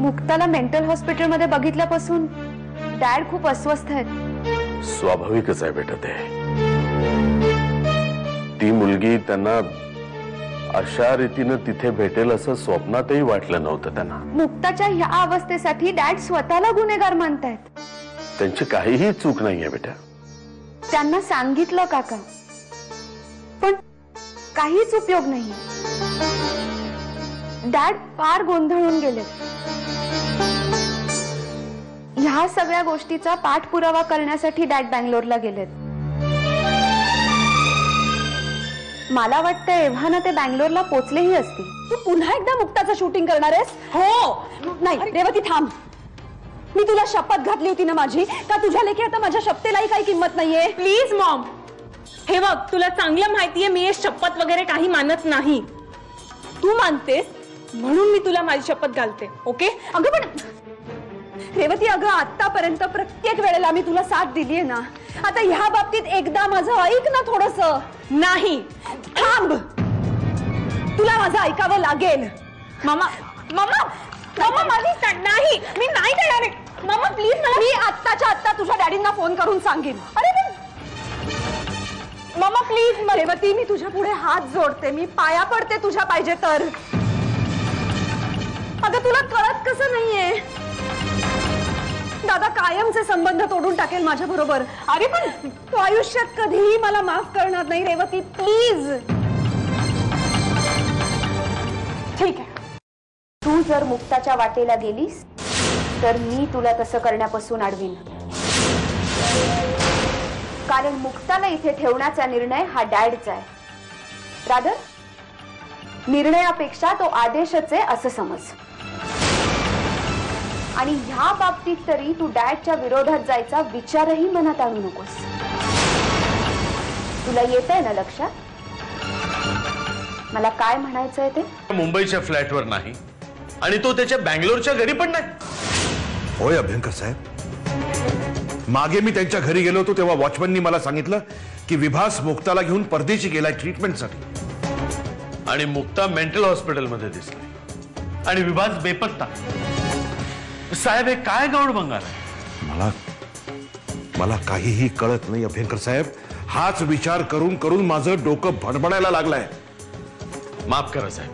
मुक्ताला mental hospital मध्ये बघितल्यापासून dad खूप अस्वस्थ आहेत. स्वाभाविकच आहे बेटा. ती मुलगी त्यांना अशा रीतीने तिथे भेटेल असं स्वप्नातही वाटलं नव्हतं त्यांना. मुक्ताच्या ह्या अवस्थेसाठी डॅड स्वतःला गुन्हेगार मानतायत. त्यांची काहीही चूक नाहीये बेटा. त्यांना सांगितलं काका, पण काहीच उपयोग नाही. डॅड फार गोंधळून गेले. ह्या सगळ्या गोष्टीचा पाठपुरावा करण्यासाठी डॅड बँगलोरला गेलेत. मला वाटतं एव्हाना ते बँगलोरला पोचलेही असतील. तू पुन्हा एकदा मुक्ताचं शूटिंग करणार आहेस? हो. नाही रेवती थांब. मी तुला शपथ घातली होती ना माझी, का तुझ्या लेखी आता माझ्या शपथेलाही काही किंमत नाहीये. प्लीज मॉम, हे बघ तुला चांगलं माहितीये मी हे शपथ वगैरे काही मानत नाही. तू मानतेस म्हणून मी तुला माझी शपथ घालते. ओके? अगं पण रेवती, अगं आतापर्यंत प्रत्येक वेळेला मी तुला साथ दिलीये ना. आता ह्या बाबतीत एकदा माझं ऐक ना थोडस. नाही. थांब, तुला माझं ऐकावं लागेल. मामा मामा मामा माझी नाही, मी नाही देणार आहे. मामा प्लीज मला. मी आत्ताच्या आत्ता तुझ्या डॅडींना फोन करून सांगेन. अरे मामा प्लीज. रेवती, मी तुझ्या पुढे हात जोडते, मी पाया पडते तुझ्या पाहिजे तर. अगं तुला कळत कसं नाहीये? दादा कायमचे संबंध तोडून टाकेल माझ्या बरोबर. अरे पण तू आयुष्यात कधीही मला माफ करणार नाही रेवती, प्लीज. ठीक आहे, तू जर मुक्ताच्या वाटेला गेलीस तर मी तुला तसं करण्यापासून अडवीन. कारण मुक्ताला इथे ठेवण्याचा निर्णय हा डॅडचा आहे. रादर निर्णयापेक्षा तो आदेशच आहे असं समज. आणि ह्या बाबतीत तरी तू डॅडच्या विरोधात जायचा विचारही मनात आणू नकोस. तुला येतंय ना लक्षात मला काय म्हणायचंय ते? मुंबईच्या फ्लॅटवर नाही आणि तो त्याच्या बँगलोरच्या घरी पण नाही. होय अभ्यंकर साहेब, मागे मी त्यांच्या घरी गेलो होतो तेव्हा वॉचमननी मला सांगितलं की विभास मुक्ताला घेऊन परदेशी गेलाय ट्रीटमेंटसाठी. आणि मुक्ता मेंटल हॉस्पिटलमध्ये दिसली आणि विभास बेपत्ता. साहेब हे काय गौड बंगाल आहे? मला काहीही कळत नाही अभ्यंकर साहेब. हाच विचार करून करून माझं डोकं भणभणायला लागलंय. माफ करा साहेब,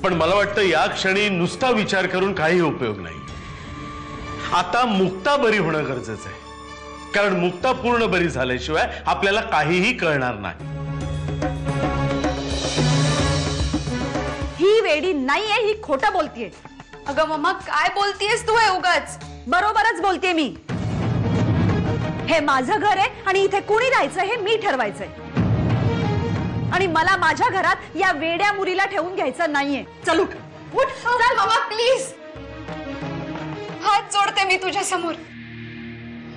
पण मला वाटतं या क्षणी नुसता विचार करून काही उपयोग नाही. आता मुक्ता बरी होणं गरजेचं आहे. कारण मुक्ता पूर्ण बरी झाल्याशिवाय आपल्याला काहीही कळणार नाही. ही वेडी नाहीये, ही खोटं बोलतीये. अगं मम्मा काय बोलतीयस तू? उगाच बरोबरच बोलते मी. हे माझं घर आहे आणि इथे कुणी राहायचं हे मी ठरवायचंय. आणि मला माझ्या घरात या वेड्या मुलीला ठेवून घ्यायचं नाहीये. चल उठ. उठ. चल मम्मा प्लीज, हात जोडते मी तुझ्या समोर.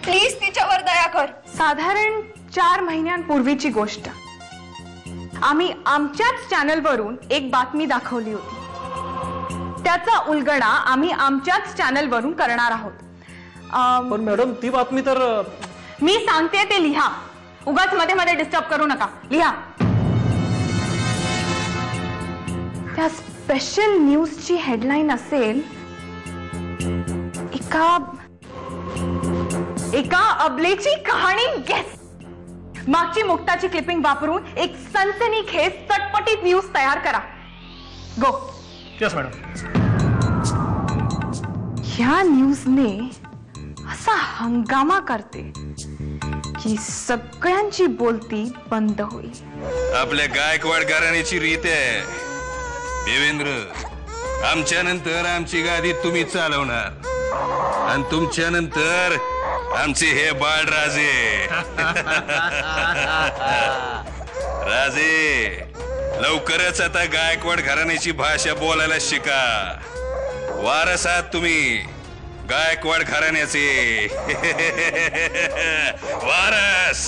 प्लीज तिच्यावर दया कर. साधारण 4 महिन्यांपूर्वीची गोष्ट. आम्ही आमच्याच चॅनलवरून एक बातमी दाखवली होती. त्याचा उलगडा आम्ही आमच्याच चॅनलवरून करणार आहोत. पण मॅडम ती बातमी तर मी सांगते ते लिहा. उगाच मध्ये मध्ये डिस्टर्ब करू नका. लिहा. त्या स्पेशल न्यूजची हेडलाईन असेल एका अबलेची कहाणी गेस. मागची मुक्ताची क्लिपिंग वापरून एक सनसनीखेज चटपटीत न्यूज तयार करा. गो. Yes madam. ह्या न्यूजने असा हंगामा करते की सगळ्यांची बोलती बंद होईल. आपल्या गायकवाड घराण्याची रीत आहे देवेंद्र. आमच्या नंतर आमची गादी तुम्ही चालवणार आणि तुमच्या नंतर आमचे हे बाळराजे. राजे लवकरच आता गायकवाड घराण्याची भाषा बोलायला शिका. वारस आहात तुम्ही गायकवाड घराण्याचे. वारस.